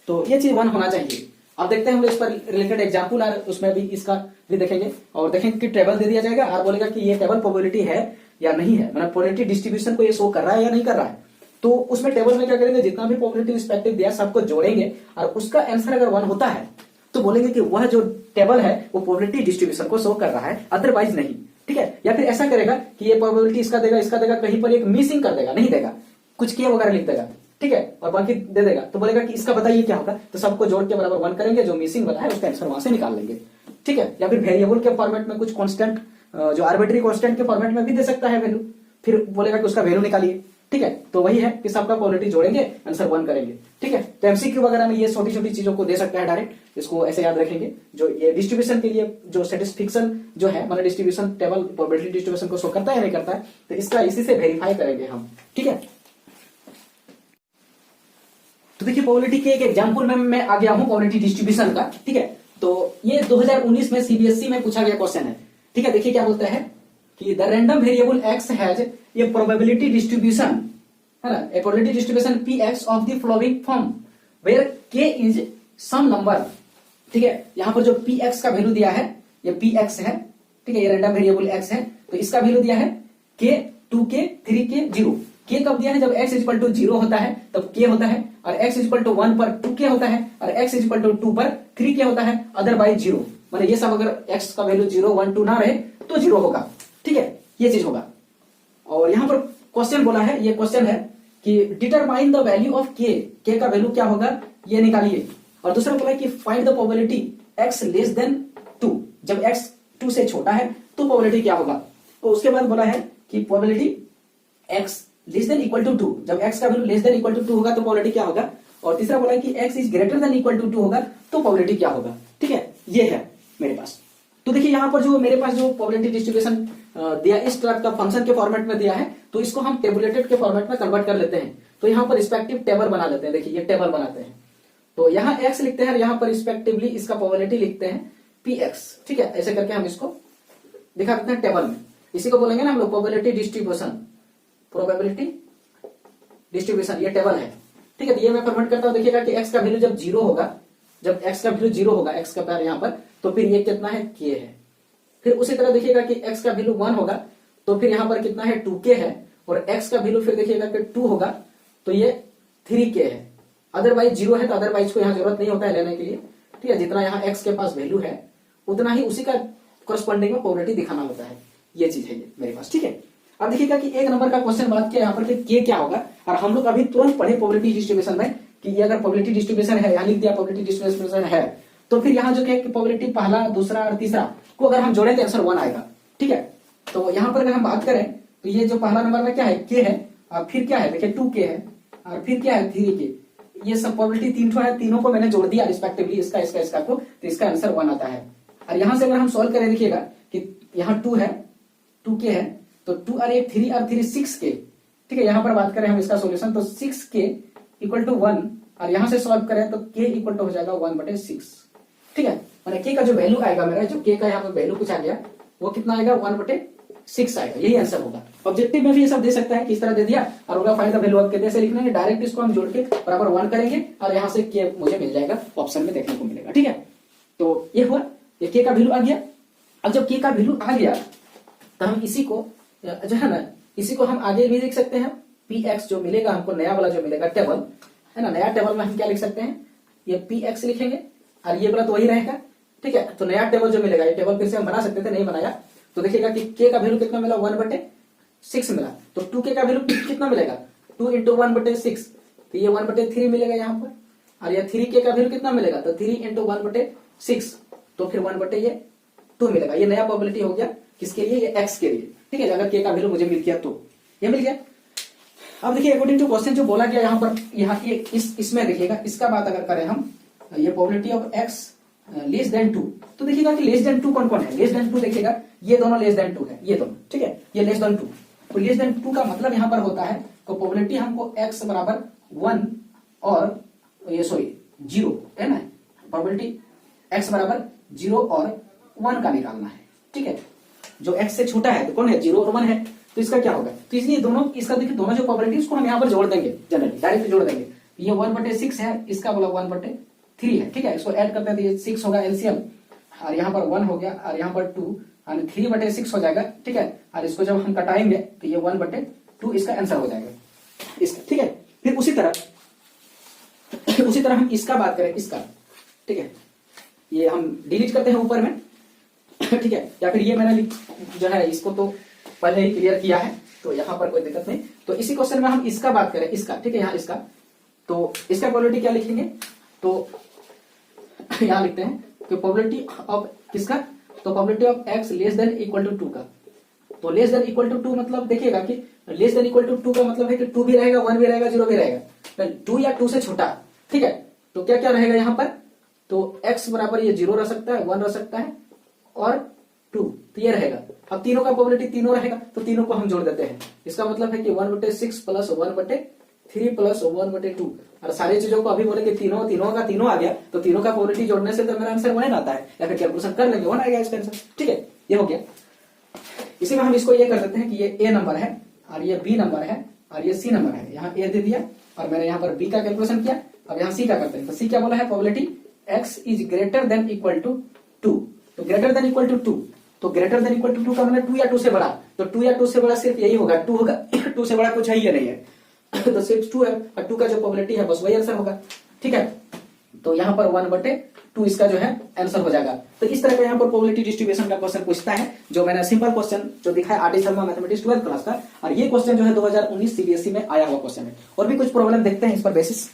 [SPEAKER 1] तो ये चीज 1 होना चाहिए। अब देखते हैं हम लोग इस पर रिलेटेड एग्जाम्पल और उसमें भी इसका भी देखेंगे और देखेंगे कि टेबल दे दिया जाएगा और बोलेगा कि ये टेबल प्रोबेबिलिटी है या नहीं है, मतलब प्रोबेबिलिटी डिस्ट्रीब्यूशन को ये शो कर रहा है या नहीं कर रहा है। तो उसमें टेबल में क्या करेंगे, जितना भी प्रोबेबिलिटी रिस्पेक्टिव दिया सबको जोड़ेंगे और उसका आंसर अगर 1 होता है तो बोलेंगे कि वह जो टेबल है वो प्रोबेबिलिटी डिस्ट्रीब्यूशन को शो कर रहा है, अदरवाइज नहीं, ठीक है। या फिर ऐसा करेगा कि ये प्रोबेबिलिटी इसका देगा, कहीं पर एक मिसिंग कर देगा, नहीं देगा, कुछ किया वगैरह लिख देगा, ठीक है, और बाकी दे देगा, तो बोलेगा कि इसका बताइए क्या होगा, तो सबको जोड़ के बराबर 1 करेंगे, जो मिसिंग वाला है उसका आंसर वहां से निकाल लेंगे, ठीक है। या फिर वेरिएबल के फॉर्मेट में कुछ कांस्टेंट, जो आर्बिट्री कांस्टेंट के फॉर्मेट में भी दे सकता है वैल्यू, फिर बोलेगा कि उसका वैल्यू निकालिए, ठीक है। तो वही है कि सबका प्रोबेबिलिटी जोड़ेंगे, आंसर 1 करेंगे, ठीक है। तो एमसीक्यू वगैरह में ये छोटी छोटी चीजों को दे सकता है डायरेक्ट, इसको ऐसे याद रखेंगे। जो ये डिस्ट्रीब्यूशन के लिए जो स्टैटिस्टिक्सन जो है, मतलब डिस्ट्रीब्यूशन टेबल प्रोबेबिलिटी डिस्ट्रीब्यूशन को शो करता है या नहीं करता है, तो इसका इसी से वेरीफाई करेंगे हम, ठीक है। तो देखिए प्रोबेबिलिटी के एक एग्जांपल में मैं आ गया हूं प्रोबेबिलिटी डिस्ट्रीब्यूशन का, ठीक है। तो ये 2019 में सीबीएसई में पूछा गया क्वेश्चन है, ठीक है। देखिए क्या बोलता है कि the random variable X has a probability distribution, है ना, a probability distribution P X of the following form where K is some number, ठीक है। यहां पर जो पी एक्स का वैल्यू दिया है ये पी एक्स है, ठीक है, ये रैंडम वेरिएबल एक्स है, तो इसका वैल्यू दिया है के, 2k, 3k, 0। के कब दिया है, जब x इक्वल टू 0 होता है तब k होता है, और x इक्वल टू 1 पर 2k होता है, और x इक्वल टू 2 पर 3k होता है, अदरवाइज 0। मतलब ये सब अगर x का वैल्यू 0, 1, 2 ना रहे तो 0 होगा, ठीक है, ये चीज होगा। और यहां पर क्वेश्चन बोला है, ये क्वेश्चन है कि डिटरमाइन द वैल्यू ऑफ के का वैल्यू क्या होगा ये निकालिए। और दूसरा बोला है कि find the probability x less then 2, जब x 2 से छोटा है तो प्रोबेबिलिटी क्या होगा। तो उसके बाद बोला है कि probability x less than equal to 2, जब x का value less than equal to 2 होगा तो प्रोबेबिलिटी क्या होगा। और तीसरा बोला है कि x is greater than equal to 2 होगा तो प्रोबेबिलिटी क्या होगा, ठीक है। ये है मेरे पास। तो देखिए यहां पर जो मेरे पास जो प्रोबेबिलिटी डिस्ट्रीब्यूशन दिया इस तरह का फंक्शन के फॉर्मेट में दिया है, तो इसको हम टेबुलेटेड के फॉर्मेट में कन्वर्ट कर लेते हैं। तो यहाँ पर रिस्पेक्टिव टेबल बना लेते हैं, देखिए ये टेबल बनाते हैं, तो यहाँ x लिखते हैं, यहाँ पर रिस्पेक्टिवली इसका प्रोबेबिलिटी लिखते हैं px, ठीक है। ऐसे करके हम इसको दिखा देते हैं टेबल में, इसी को बोलेंगे ना हम लोग प्रोबेबिलिटी डिस्ट्रीब्यूशन, प्रोबेबिलिटी डिस्ट्रीब्यूशन, ये टेबल है, ठीक है। तो ये मैं फॉर्मेट करता हूं, देखिएगा कि x का वैल्यू जब 0 होगा, जब x का वैल्यू 0 होगा, x का पैर यहाँ पर, तो फिर ये कितना है, k है। फिर उसी तरह देखिएगा कि x का वैल्यू 1 होगा तो फिर यहाँ पर कितना है, 2k है, और x का वैल्यू फिर देखिएगा कि 2 होगा तो ये 3k है, अदरवाइज 0 है, तो अदरवाइज को यहाँ जरूरत नहीं होता है लेने के लिए, ठीक है। जितना यहाँ x के पास वैल्यू है उतना ही उसी का कोरस्पॉन्डिंग में प्रोबेबिलिटी दिखाना होता है, ये चीज है ये मेरे पास, ठीक है। अब देखिएगा कि एक नंबर का क्वेश्चन बात किया यहाँ पर कि k क्या होगा, और हम लोग अभी तुरंत पढ़े प्रोबेबिलिटी डिस्ट्रीब्यूशन में कि ये अगर प्रोबेबिलिटी डिस्ट्रीब्यूशन है, यहाँ लिख दिया प्रोबेबिलिटी डिस्ट्रीब्यूशन है, तो फिर यहाँ जो कि प्रोबेबिलिटी पहला, दूसरा और तीसरा को अगर हम जोड़े तो आंसर 1 आएगा, ठीक है। तो यहाँ पर अगर हम बात करें तो ये जो पहला नंबर में क्या है, k है, और फिर क्या है, देखिए 2k है, और फिर क्या है, 3k, ये सब प्रोबेबिलिटी 3 है, तीनों को मैंने जोड़ दिया रिस्पेक्टिवली, इसका को, तो इसका आंसर 1 आता है। और यहाँ से अगर हम सॉल्व करें, देखिएगा कि यहाँ 2 है, 2k है, तो 2 और 1 3 और 3 6k, ठीक है। यहाँ पर बात करें हम इसका सोल्यूशन, तो 6k इक्वल टू 1, और यहाँ से सॉल्व करें तो k इक्वल टू हो जाएगा 1/6, ठीक है। मैंने k का जो वैल्यू आएगा मेरा, जो k का यहाँ पर वैल्यू पूछा गया वो कितना आएगा, 1/6 आएगा, यही आंसर होगा। ऑब्जेक्टिव में भी ये सब दे सकता है, किस तरह दे दिया, और होगा find the value of k, ऐसे लिखना है, डायरेक्ट इसको हम जोड़ के बराबर 1 करेंगे और यहाँ से k मुझे मिल जाएगा, ऑप्शन में देखने को मिलेगा, ठीक है। तो ये हुआ, ये k का वैल्यू आ गया। अब जब k का वैल्यू आ गया तो हम इसी को जो है ना, इसी को हम आगे भी लिख सकते हैं, px जो मिलेगा हमको, नया वाला जो मिलेगा टेबल है ना, नया टेबल में हम क्या लिख सकते हैं, ये px लिखेंगे, और ये वाला तो वही रहेगा, ठीक है। तो नया टेबल जो मिलेगा, ये टेबल फिर से हम बना सकते थे, नहीं बनाया, तो देखिएगा कि k का वैल्यू कितना मिला, 1/6 मिला, तो 2k का वैल्यू कितना मिलेगा, 2 × 1/6, तो ये 1/3 मिलेगा यहाँ पर, और ये 3k का वैल्यू कितना मिलेगा, तो 3 × 1/6, तो फिर 1/2 मिलेगा। ये नया प्रोबेबिलिटी हो गया, किसके लिए, ये x के लिए, ठीक है। अगर k का वैल्यू मुझे मिल गया तो ये मिल गया। अब देखिए अकॉर्डिंग टू क्वेश्चन जो बोला गया यहाँ पर, यहाँ ये इसमें देखिएगा, इसका बात अगर करें हम, ये probability of x less then 2, तो देखिएगा कि लेस देन 2 कौन कौन है, लेस देन 2 देखिएगा ये दोनों लेस देन 2 है, ये दोनों, ठीक है, ये लेस देन 2, तो लेस देन 2 का मतलब यहाँ पर होता है, तो प्रोबेबिलिटी हमको x बराबर 1 और ये सॉरी 0 है ना, प्रोबेबिलिटी x बराबर 0 और 1 का निकालना है। ठीक है, जो x से छोटा है तो कौन है, 0 और 1 है, तो इसका क्या होगा, तो इसलिए दोनों, इसका देखिए दोनों जो प्रोबेबिलिटी उसको हम यहाँ पर जोड़ देंगे, जनरली डायरेक्ट जोड़ देंगे। ये 1/6 है, इसका बोला 1/3 है। ठीक है, इसको ऐड करते हैं तो ये 6 होगा एलसीएम, और यहाँ पर 1 हो गया और यहाँ पर 2 और 3/6 हो जाएगा। ठीक है, और इसको जब हम कटाएंगे तो ये 1/2 इसका आंसर हो जाएगा इसका। ठीक है, फिर उसी तरह हम इसका बात करें, इसका। ठीक है, ये हम डिलीट करते हैं ऊपर में। ठीक है, या फिर ये मैंने जो है इसको तो पहले ही क्लियर किया है, तो यहाँ पर कोई दिक्कत नहीं। तो इसी क्वेश्चन में हम इसका बात करें, इसका। ठीक है, यहाँ इसका, तो इसका प्रोबेबिलिटी क्या लिखेंगे, तो यहाँ लिखते हैं कि प्रोबेबिलिटी ऑफ किसका, तो probability of x less than equal to 2 का। तो लेस देन इक्वल टू 2 मतलब देखिएगा कि लेस देन इक्वल टू 2 का मतलब है कि 2 भी रहेगा, 1 भी रहेगा, 0 भी रहेगा, 2 या 2 से छोटा। ठीक है, तो क्या क्या रहेगा यहाँ पर, तो x बराबर ये 0 रह सकता है, 1 रह सकता है और 2, तो ये रहेगा। अब तीनों का प्रोबेबिलिटी तीनों रहेगा, तो तीनों को हम जोड़ देते हैं। इसका मतलब है कि 1/6 प्लस 1/3 प्लस 1/2, और सारी चीजों को अभी बोले कि तीनों का तीनों आ गया, तो तीनों का प्रोबेबिलिटी जोड़ने से तो मेरा आंसर 1 आता है, या फिर कैलकुलेशन कर लेंगे 1 आएगा इसका आंसर। ठीक है, ये हो गया। इसी में हम इसको ये कर देते हैं कि ये a नंबर है और ये b नंबर है और ये c नंबर है। यहाँ a दे दिया और मैंने यहाँ पर b का कैलकुलेशन किया। अब यहाँ c का करते हैं, तो c क्या बोला है, probability x is greater than equal to 2। तो ग्रेटर देन इक्वल टू 2, तो ग्रेटर देन इक्वल टू 2 का मतलब 2 या 2 से बड़ा, तो 2 या 2 से बड़ा सिर्फ यही होगा, 2 होगा। 2 से बड़ा कुछ है ही नहीं है, तो सिर्फ 2 है, और 2 का जो प्रोबेबिलिटी है बस वही आंसर होगा। ठीक है, तो यहाँ पर 1/2 इसका जो है आंसर हो जाएगा। तो इस तरह का यहाँ पर प्रोबेबिलिटी डिस्ट्रीब्यूशन का क्वेश्चन पूछता है, जो मैंने सिंपल क्वेश्चन जो दिखा है RD Sharma mathematics 12th class का, और ये क्वेश्चन जो है 2019 सीबीएसई में आया हुआ क्वेश्चन है। और भी कुछ प्रॉब्लम देखते हैं इस पर बेसिस।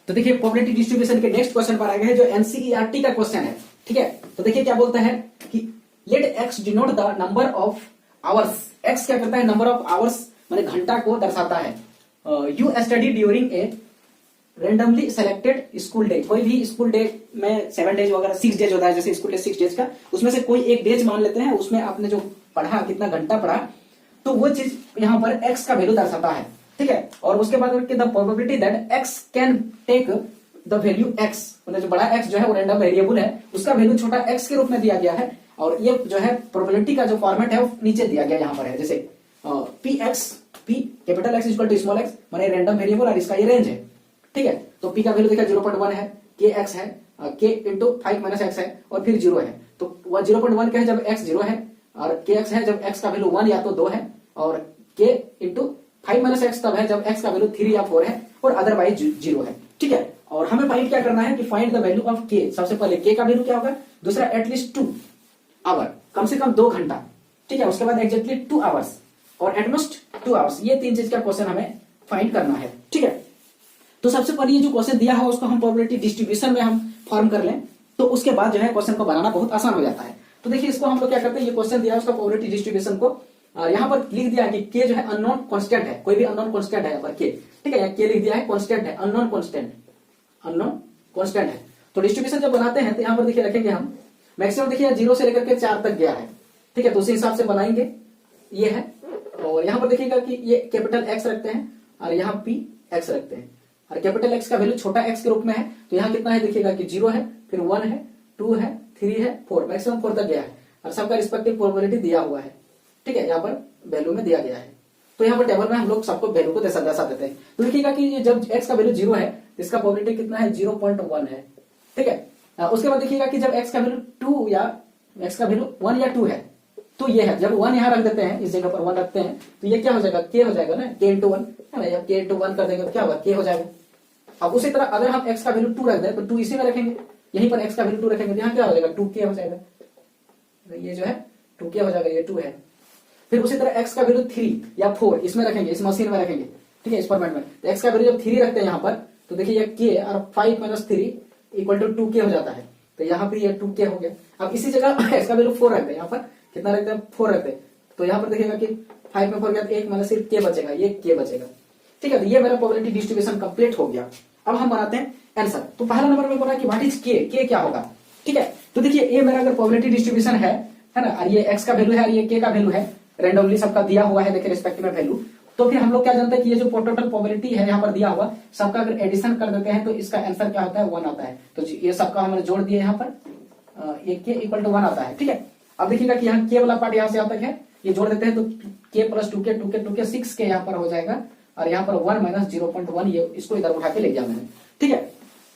[SPEAKER 1] तो देखिए प्रोबेबिलिटी डिस्ट्रीब्यूशन के नेक्स्ट क्वेश्चन पर आ गए हैं, जो एनसीईआरटी का क्वेश्चन है। ठीक है, तो देखिए क्या बोलता है कि let X denote the number of hours. X क्या करता है, नंबर ऑफ आवर्स माने घंटा को दर्शाता है। You study during a randomly selected school day. कोई भी स्कूल डे में 7 डेज वगैरह 6 डेज होता है, जैसे स्कूल डे 6 डेज का, उसमें से कोई एक डेज मान लेते हैं, उसमें आपने जो पढ़ा, कितना घंटा पढ़ा, तो वो चीज यहाँ पर एक्स का वैल्यू दर्शाता है। ठीक है, और उसके बाद the probability that X can take the value X, मतलब जो बड़ा एक्स जो है वो रैंडम वेरिएबल है, उसका वैल्यू छोटा एक्स के रूप में दिया गया है। और ये जो है प्रोबेबिलिटी का जो फॉर्मेट है वो नीचे दिया गया यहाँ पर है, जैसे P X, P capital X equal to small X, माने रैंडम वेरिएबल और इसका ये रेंज है। ठीक है, तो पी का वैल्यू देखा 0.1 है, के एक्स है, के इंटू 5 माइनस एक्स है, और फिर 0 है। तो वह 0.1 क्या है, जब एक्स 0 है, और के एक्स है जब एक्स का वैल्यू 1 या तो 2 है, और के इंटू 5 माइनस एक्स तब है जब एक्स का वैल्यू 3 या 4 है, और अदरवाइज 0 है। ठीक है, और हमें फाइंड क्या करना है कि फाइंड द वैल्यू ऑफ के। सबसे पहले के का वैल्यू क्या होगा, दूसरा एटलीस्ट 2 आवर, कम से कम 2 घंटा। ठीक है, उसके बाद एग्जैक्टली 2 आवर्स और एटमोस्ट 2 आवर्स। ये 3 चीज का क्वेश्चन हमें फाइंड करना है। ठीक है, तो सबसे पहले ये जो क्वेश्चन दिया है उसको हम प्रोबेबिलिटी डिस्ट्रीब्यूशन में हम फॉर्म कर लें, तो उसके बाद जो है क्वेश्चन को बनाना बहुत आसान हो जाता है। तो देखिए इसको हम लोग क्या करते हैं, ये क्वेश्चन दिया है उसका प्रोबेबिलिटी डिस्ट्रीब्यूशन को यहाँ पर लिख दिया है कि के जो है अननोन कांस्टेंट है, कोई भी अननोन कांस्टेंट है यहाँ पर के। ठीक है, के लिख दिया है, कांस्टेंट है, अननोन कांस्टेंट है। तो डिस्ट्रीब्यूशन जब बनाते हैं तो यहाँ पर देखिए रखेंगे हम मैक्सिमम, देखिए 0 से लेकर के 4 तक गया है। ठीक है, तो उसी हिसाब से बनाएंगे, ये है। और यहाँ पर देखिएगा कि ये कैपिटल एक्स रखते हैं और यहाँ पी एक्स रखते हैं, और कैपिटल एक्स का वैल्यू छोटा एक्स के रूप में है, तो यहाँ कितना है देखिएगा कि 0 है, फिर 1 है, 2 है, 3 है, 4, मैक्सिमम 4 तक गया है, और सबका रिस्पेक्टिव प्रोबेबिलिटी दिया हुआ है। ठीक है, यहाँ पर वैल्यू में दिया गया है, तो यहाँ पर टेबल में हम लोग सबको वैल्यू को दर्शा देते हैं। तो देखिएगा कि जब एक्स का वैल्यू 0 है तो इसका प्रोबेबिलिटी कितना है, 0.1 है। ठीक है, उसके बाद देखिएगा कि जब एक्स का वैल्यू 2 या एक्स का वैल्यू 1 या 2 है, तो ये है, जब 1 यहाँ रख देते हैं, इस जगह पर 1 रखते हैं, तो ये क्या हो जाएगा, के हो जाएगा ना, के इंटू 1 है ना, जब के इंटू 1 कर देंगे तो क्या होगा, के हो जाएगा। अब उसी तरह अगर हम x का वैल्यू 2 रख दें तो 2 इसी में रखेंगे, यहीं पर x का वैल्यू 2 रखेंगे तो यहाँ क्या हो जाएगा, 2k हो जाएगा, ये जो है 2k हो जाएगा, ये 2 है। फिर उसी तरह x का वैल्यू 3 या 4 इसमें रखेंगे, इस मशीन में रखेंगे। ठीक है, इस फॉर्मेट में, तो x का वैल्यू जब 3 रखते हैं यहाँ पर, तो देखिए ये k और 5 माइनस 3 इक्वल टू 2k हो जाता है, तो यहाँ पर ये 2k हो गया। अब इसी जगह x का वैल्यू 4 रखते हैं, यहाँ पर कितना रखते हैं, 4 रखते हैं, तो यहाँ पर देखिएगा कि 5 में 4 गया तो 1 माइनस सिर्फ k बचेगा, ये k बचेगा। ठीक है, तो ये मेरा प्रोबेबिलिटी डिस्ट्रीब्यूशन कंप्लीट हो गया। अब हम बनाते हैं आंसर। तो पहला नंबर में बोला कि व्हाट इज के क्या होगा। ठीक है, तो देखिए ये मेरा अगर प्रोबेबिलिटी डिस्ट्रीब्यूशन है ना, और ये x का वैल्यू है और ये k का वैल्यू है, रैंडमली सबका दिया हुआ है, देखिए रिस्पेक्टिव में वैल्यू, तो फिर हम लोग क्या जानते हैं कि ये जो टोटल प्रोबेबिलिटी है यहाँ पर दिया हुआ, सबका अगर एडिशन कर देते हैं तो इसका आंसर क्या होता है, 1 आता है। तो ये सबका हमने जोड़ दिया यहाँ पर, ये के इक्वल टू 1 आता है। ठीक है, अब देखिएगा कि यहाँ के वाला पार्ट यहाँ से यहाँ तक है, ये जोड़ देते हैं तो के प्लस 2 के 2 के 2 के 6 के यहाँ पर हो जाएगा, और यहाँ पर 1 माइनस 0.1, ये इसको इधर उठा के ले गया मैंने। ठीक है,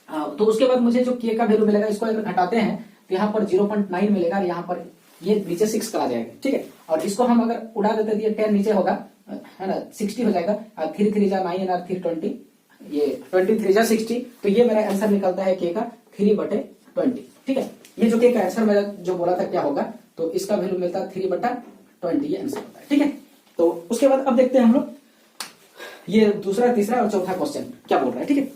[SPEAKER 1] तो उसके बाद मुझे जो के का वैल्यू मिलेगा, इसको अगर घटाते हैं तो यहाँ पर 0.9 मिलेगा, और यहाँ पर ये नीचे 6 करा जाएगा। ठीक है, और इसको हम अगर उड़ा देते तो ये 10 नीचे होगा, है ना, 60 हो जाएगा, और 3 3 जा 9 और 3 20, ये 23 जा 60, तो ये मेरा आंसर निकलता है के का 3/20। ठीक है, ये जो के का आंसर मेरा जो बोला था क्या होगा, तो इसका वैल्यू मिलता है 3/20, ये आंसर होता है। ठीक है, तो उसके बाद अब देखते हैं हम लोग ये दूसरा, तीसरा और चौथा क्वेश्चन क्या बोल रहा है। ठीक है,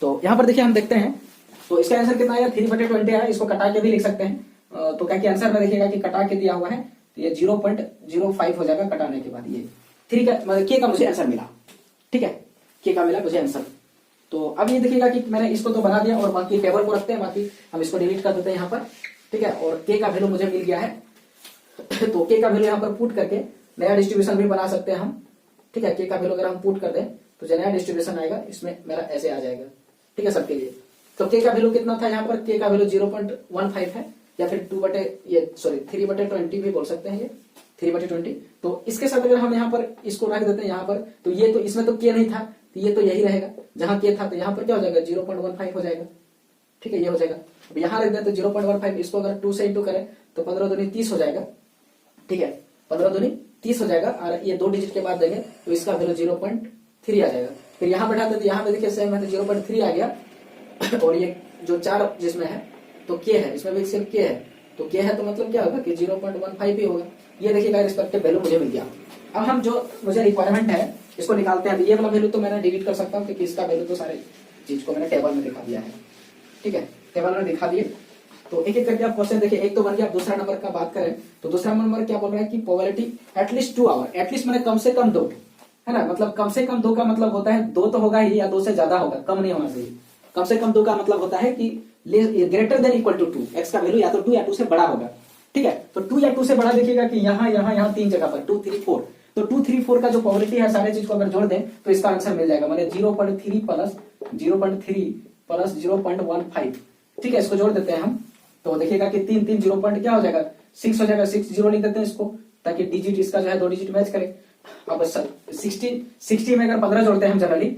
[SPEAKER 1] तो यहाँ पर देखिए हम देखते हैं, तो इसका आंसर कितना आया, 3/20 आया। इसको कटा के भी लिख सकते हैं, तो क्या कि आंसर में देखिएगा कि कटा के दिया हुआ है, तो ये 0.05 हो जाएगा कटाने के बाद, ये 3 का मतलब के का मुझे आंसर मिला। ठीक है, के का मिला मुझे आंसर। तो अब ये देखिएगा कि मैंने इसको तो बना दिया, और बाकी टेबल को रखते हैं, बाकी हम इसको डिलीट कर देते हैं यहाँ पर। ठीक है, और के का वैल्यू मुझे मिल गया है, तो के का वैल्यू यहाँ पर पुट करके नया डिस्ट्रीब्यूशन भी बना सकते हैं हम। ठीक है, के का वैल्यू अगर हम पुट कर दें तो जो नया डिस्ट्रीब्यूशन आएगा इसमें मेरा ऐसे आ जाएगा। ठीक है, सबके लिए। तो के का वैल्यू कितना था यहाँ पर, के का वैल्यू 0.15 है, या फिर 3/20 भी बोल सकते हैं, ये 3/20। तो इसके साथ अगर हम यहाँ पर इसको रख देते हैं यहाँ पर, तो ये तो इसमें तो के नहीं था, तो ये तो यही रहेगा, जहां के था तो यहाँ पर क्या हो जाएगा, 0.15 हो जाएगा। ठीक है, ये हो जाएगा। अब यहाँ रख देते तो 0.15, इसको अगर 2 से इंटू करें तो 15 दूनी 30 हो जाएगा। ठीक है, 15 दूनी 30 हो जाएगा, और ये 2 डिजिट के बाद देंगे तो इसका वैल्यू 0.3 आ जाएगा। फिर यहाँ बैठा देते, यहाँ पे देखिए सेम है तो 0.3 आ गया, और ये जो 4 जिसमें है तो के है, इसमें भी सिर्फ के है, तो के है तो मतलब क्या होगा कि 0.15 भी होगा। ये देखिएगा रिस्पेक्टिव वैल्यू मुझे मिल गया। अब हम जो मुझे रिक्वायरमेंट है इसको निकालते हैं। ये वाला वैल्यू तो मैंने डिलीट कर सकता हूँ, क्योंकि इसका वैल्यू तो सारे चीज को मैंने टेबल में दिखा दिया है। ठीक है, टेबल में दिखा दिए। तो एक एक करके आप क्वेश्चन देखिए, एक तो बन गया। आप दूसरा नंबर का बात करें तो दूसरा नंबर क्या बोल रहा है कि प्रोबेबिलिटी एटलीस्ट 2 आवर, एटलीस्ट मैंने कम से कम 2, है ना, मतलब कम से कम 2 का मतलब होता है 2 तो होगा ही, या 2 से ज्यादा होगा, कम नहीं होना चाहिए। कम से कम 2 का मतलब होता है कि greater than equal to 2, X का वैल्यू या तो 2 या 2 से बड़ा होगा। ठीक है, तो 2 या 2 से बड़ा देखिएगा कि यहाँ 3 जगह पर 2 3 4, तो 2 3 4 का जो प्रोबेबिलिटी है सारे चीज को अगर जोड़ दें तो इसका आंसर मिल जाएगा, माने 0.3 प्लस 0.3 प्लस 0.15। ठीक है, इसको जोड़ देते हैं हम, तो देखिएगा कि 3 3 0 पॉइंट क्या हो जाएगा, 6 हो जाएगा। 6 0 लिख देते हैं इसको, ताकि डिजिट इसका जो है 2 डिजिट मैच करे। अब 60 में अगर 15 जोड़ते हैं हम जनरली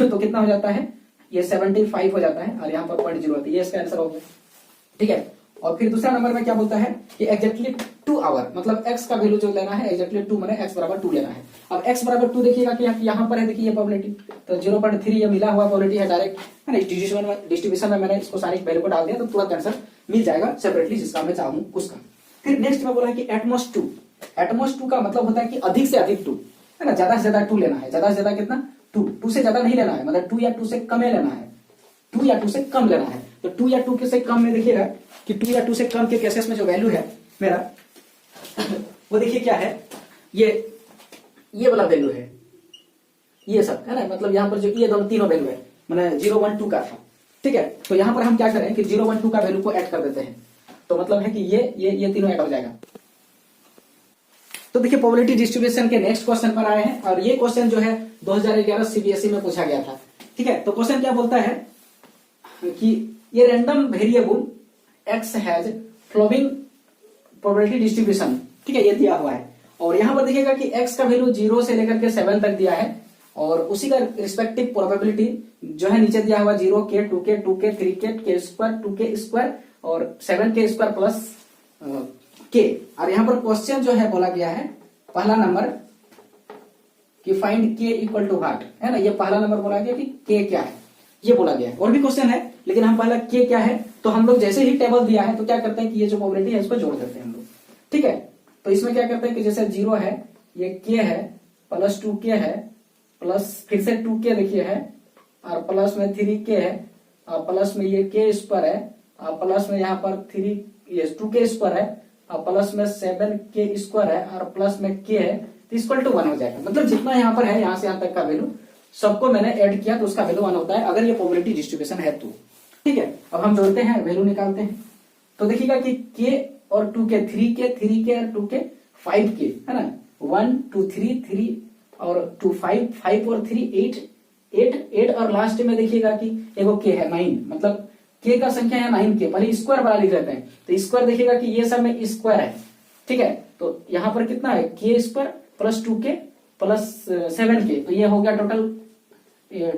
[SPEAKER 1] तो कितना हो जाता है, ये 75 हो जाता है, और यहाँ पर 0.0 होता है। ये इसका आंसर हो गया। ठीक है, और फिर दूसरा नंबर में क्या बोलता है कि एग्जैक्टली 2 आवर, मतलब x का वैल्यू जो लेना है एग्जैक्टली 2 माने x बराबर 2 लेना है। अब x बराबर 2 देखिएगा कि यहाँ पर है, देखिए ये प्रोबेबिलिटी, तो 0.3 ये मिला हुआ प्रोबेबिलिटी है डायरेक्ट, है ना। डिस्ट्रीब्यूशन में मैंने इसको सारी वैल्यू को डाल दिया तो तुरंत आंसर मिल जाएगा सेपरेटली, जिसका मैं चाहूँ उसका। फिर नेक्स्ट में बोला है कि एटमोस्ट 2, एटमोस्ट 2 का मतलब होता है कि अधिक से अधिक 2, है ना, ज्यादा से ज्यादा 2 लेना है। ज्यादा से ज्यादा कितना, 2 से ज्यादा नहीं लेना है, मतलब 2 या 2 से कम लेना है, 2 या 2 से कम लेना है। तो 2 या 2 से कम में देखिएगा कि 2 या 2 से कम के केसेस में जो वैल्यू है मेरा वो देखिए क्या है, ये वाला वैल्यू है, ये सब, है ना, मतलब यहाँ पर जो ये दोनों तीनों वैल्यू है, मैंने 0 1 2 का था। ठीक है, तो यहाँ पर हम क्या करें कि 0 1 2 का वैल्यू को ऐड कर देते हैं, तो मतलब है कि ये तीनों ऐड हो जाएगा। तो देखिए प्रोबेबिलिटी डिस्ट्रीब्यूशन के नेक्स्ट क्वेश्चन पर आए हैं, और ये क्वेश्चन जो है 2011 सीबीएसई में पूछा गया था। ठीक है, तो क्वेश्चन क्या बोलता है कि ये random variable x has following probability distribution. ठीक है, ये दिया हुआ है, और यहां पर देखिएगा कि x का वैल्यू 0 से लेकर के 7 तक दिया है, और उसी का रिस्पेक्टिव प्रोबेबिलिटी जो है नीचे दिया हुआ 0 के 2 के 2 के 3 के के स्क्वायर 2 के स्क्वायर और 7 के स्क्वायर प्लस के। और यहाँ पर क्वेश्चन जो है बोला गया है पहला नंबर कि फाइंड के इक्वल टू व्हाट, है ना, ये पहला नंबर बोला गया कि के क्या है, ये बोला गया है। और भी क्वेश्चन है लेकिन हम पहला k क्या है, तो हम लोग जैसे ही टेबल दिया है तो क्या करते हैं कि ये जो प्रोबेबिलिटी है इसको जोड़ देते हैं हम लोग। ठीक है, तो इसमें क्या करते हैं कि जैसे 0 है, ये k है प्लस 2k है प्लस फिर से 2k देखिए है और प्लस में 3k है और प्लस में ये k स्क्वायर है और प्लस में यहाँ पर 2k स्क्वायर है और प्लस में 7k स्क्वायर है और प्लस में k है, तो इक्वल टू 1 हो जाएगा। मतलब जितना यहाँ पर है यहाँ से यहाँ तक का वैल्यू सबको मैंने ऐड किया तो उसका वैल्यू 1 होता है अगर ये प्रोबेबिलिटी डिस्ट्रीब्यूशन है तो। ठीक है, अब हम जोड़ते हैं, वैल्यू निकालते हैं। तो देखिएगा कि k और 2k, 3k और 2k 5k है ना, 1 2 3 और 2 5 और 3 8 और लास्ट में देखिएगा कि एगो k है 9, मतलब k का संख्या है 9k। पहले स्क्वायर वाला लिख लेते हैं, तो स्क्वायर देखिएगा कि ये सब में स्क्वायर है। ठीक है, तो यहाँ पर कितना है k square plus 2k plus 7k, तो ये हो गया टोटल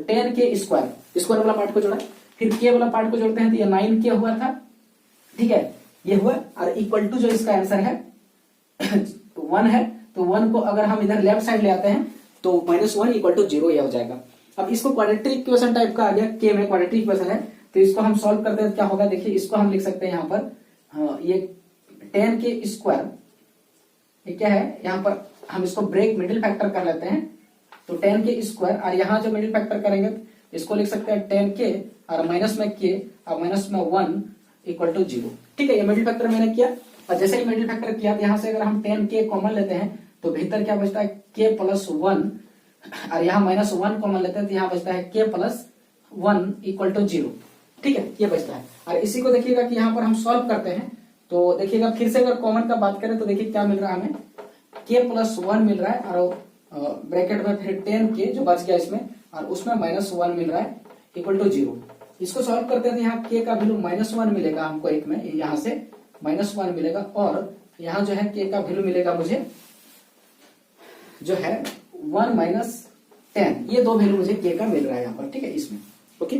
[SPEAKER 1] 10k स्क्वायर। स्क्वायर वाला पार्ट को जोड़ा, फिर k वाला पार्ट को जोड़ते हैं तो ये 9k हुआ था। ठीक है, ये हुआ और इक्वल टू जो इसका आंसर है 1 है, तो 1 को अगर हम इधर लेफ्ट साइड ले आते हैं तो -1 इक्वल टू 0 ये हो जाएगा। अब इसको क्वाड्रेटिक इक्वेशन टाइप का आ गया, k में क्वाड्रेटिक इक्वेशन है, तो इसको हम सॉल्व करते हैं तो क्या होगा, देखिए इसको हम लिख सकते हैं यहाँ पर ये 10k स्क्वायर, ये क्या है यहाँ पर हम इसको ब्रेक मिडिल फैक्टर कर लेते हैं, तो 10k स्क्वायर और यहाँ जो मिडिल फैक्टर करेंगे इसको लिख सकते हैं 10k और माइनस में k और माइनस में 1 इक्वल टू 0। ठीक है, ये मिडिल फैक्टर मैंने किया और जैसे ही मिडिल फैक्टर किया तो यहाँ से अगर हम 10k कॉमन लेते हैं तो भीतर क्या बचता है k प्लस 1 और यहाँ -1 कॉमन लेते हैं तो यहाँ बचता है k प्लस 1 इक्वल टू 0। ठीक है, ये बचता है और इसी को देखिएगा कि यहाँ पर हम सॉल्व करते हैं तो देखिएगा फिर से अगर कॉमन का बात करें तो देखिए क्या मिल रहा है हमें, k प्लस 1 मिल रहा है और ब्रैकेट में फिर 10k जो बच गया इसमें और उसमें -1 मिल रहा है इक्वल टू 0। इसको सॉल्व करते हैं तो यहाँ k का वैल्यू -1 मिलेगा हमको, एक में यहाँ से -1 मिलेगा और यहाँ जो है k का वैल्यू मिलेगा मुझे जो है 1 - 10, ये दो वैल्यू मुझे k का मिल रहा है यहाँ पर। ठीक है, इसमें ओके।